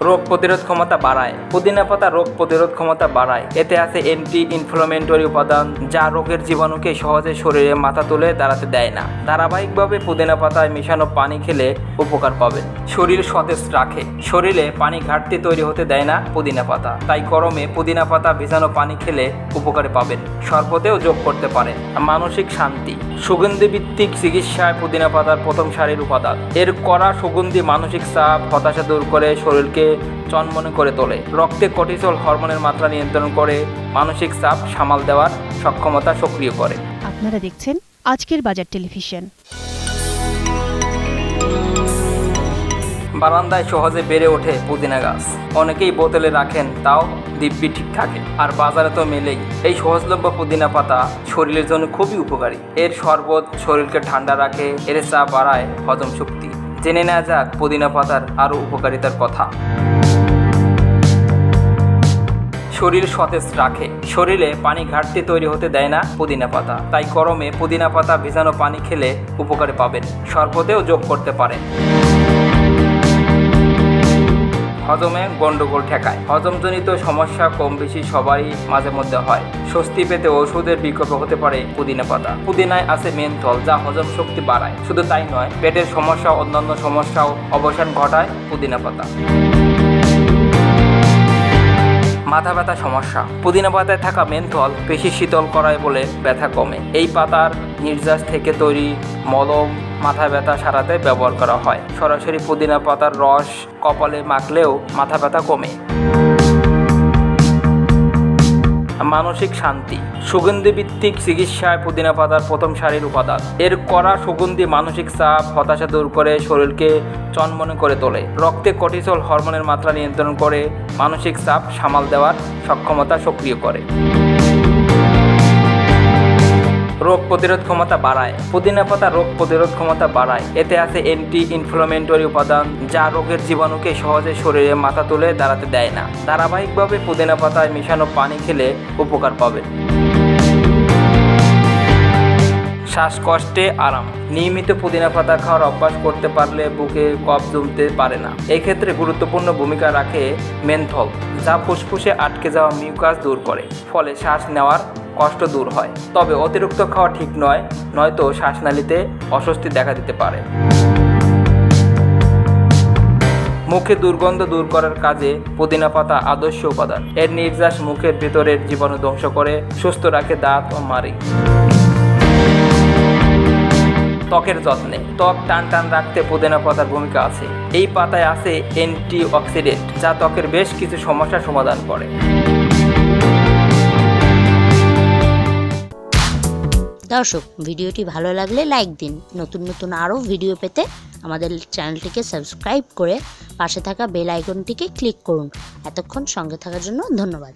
রোগ প্রতিরোধ ক্ষমতা বাড়ায়। পুদিনা পাতা রোগ প্রতিরোধ ক্ষমতা বাড়ায়। এতে আছে অ্যান্টি ইনফ্লামেটরি উপাদান, যা রোগের জীবাণুকে সহজে শরীরে মাথা তুলে দাঁড়াতে দেয় না। ধারাবাহিকভাবে পুদিনা পাতায় মেশানো পানি খেলে উপকার পাবেন। শরীর সতেজ রাখে। শরীরে পানি ঘাটতি তৈরি হতে দেয় না পুদিনা পাতা, তাই গরমে পুদিনা পাতা ভেজানো পানি খেলে উপকারে পাবেন। শরবতেও যোগ করতে পারেন। মানসিক শান্তি। সুগন্ধি ভিত্তিক চিকিৎসায় পুদিনা পাতার প্রথম সারির উপাদান। এর কড়া সুগন্ধি মানসিক চাপ, হতাশা দূর করে শরীরকে চনমনে করে তোলে। রক্তে কর্টিসল হরমোনের মাত্রা নিয়ন্ত্রণ করে মানসিক চাপ সামাল দেওয়ার সক্ষমতা সক্রিয় করে। আপনারা দেখছেন আজকের বাজার টেলিভিশন। বারান্দায় সহজে বেড়ে ওঠে পুদিনা গাছ। অনেকেই বোতলে রাখেন, তাও দিব্যি ঠিক থাকে। আর বাজারে তো মেলেই। এই সহজলভ্য পুদিনা পাতা শরীরের জন্য খুবই উপকারী। এর শরবত শরীরকে ঠান্ডা রাখে, এর চাপ বাড়ায় হজম শক্তি। জেনে নেওয়া যাক পুদিনা পাতার আরও উপকারিতার কথা। শরীর সতেজ রাখে। শরীরে পানি ঘাটতি তৈরি হতে দেয় না পুদিনা পাতা, তাই গরমে পুদিনা পাতা ভেজানো পানি খেলে উপকারে পাবেন। শরবতেও যোগ করতে পারেন। হজমে গন্ডগোল ঠেকায়। হজমজনিত সমস্যা কম বেশি সবারই মাঝে মধ্যে হয়। স্বস্তি পেতে ওষুধের বিকল্প হতে পারে পুদিনা পাতা। পুদিনায় আছে মেনথল, যা হজম শক্তি বাড়ায়। শুধু তাই নয়, পেটের সমস্যা অন্যান্য সমস্যাও অবসান ঘটায় পুদিনা পাতা। মাথা ব্যথা সমস্যা। পুদিনা পাতায় থাকা মেনথল পেশি শীতল করায় বলে ব্যথা কমে। এই পাতার নির্যাস থেকে তৈরি মলম মাথা ব্যথা সারাতে ব্যবহার করা হয়। সরাসরি পুদিনা পাতার রস কপালে মাখলেও মাথা ব্যথা কমে। মানসিক শান্তি। সুগন্ধি ভিত্তিক চিকিৎসায় পুদিনা পাতার প্রথম সারির উপাদান। এর কড়া সুগন্ধি মানসিক চাপ, হতাশা দূর করে শরীরকে চনমনে করে তোলে। রক্তে কর্টিসল হরমোনের মাত্রা নিয়ন্ত্রণ করে মানসিক চাপ সামাল দেওয়ার সক্ষমতা সক্রিয় করে। রোগ প্রতিরোধ ক্ষমতা বাড়ায়। পুদিনা পাতা রোগ প্রতিরোধ ক্ষমতা বাড়ায়। এতে আছে অ্যান্টি ইনফ্লামেটরি উপাদান, যা রোগের জীবাণুকে সহজে শরীরে মাথা তুলে দাঁড়াতে দেয় না। ধারাবাহিকভাবে পুদিনা পাতায় মেশানো পানি খেলে উপকার পাবেন। শ্বাসকষ্টে আরাম। নিয়মিত পুদিনা পাতা খাওয়ার অভ্যাস করতে পারলে বুকে কফ জমতে পারে না। এক্ষেত্রে গুরুত্বপূর্ণ ভূমিকা রাখে মেনথল, যা ফুসফুসে আটকে যাওয়া মিউকাস দূর করে। ফলে শ্বাস নেওয়ার কষ্ট দূর হয়। তবে অতিরিক্ত খাওয়া ঠিক নয়, নয়তো শ্বাসনালীতে অস্বস্তি দেখা দিতে পারে। মুখে দুর্গন্ধ দূর করার কাজে পুদিনা পাতা আদর্শ উপাদান। এর নির্যাস মুখের ভেতরের জীবাণু ধ্বংস করে, সুস্থ রাখে দাঁত ও মাড়ি। ত্বকের যত্নে। ত্বক টান টান রাখতে পুদিনা পাতার ভূমিকা আছে। এই পাতায় আছে অ্যান্টিঅক্সিডেন্ট, যা ত্বকের বেশ কিছু সমস্যার সমাধান করে। দর্শক, ভিডিওটি ভালো লাগলে লাইক দিন। নতুন নতুন আরও ভিডিও পেতে আমাদের চ্যানেলটিকে সাবস্ক্রাইব করে পাশে থাকা বেল আইকনটিকে ক্লিক করুন। এতক্ষণ সঙ্গে থাকার জন্য ধন্যবাদ।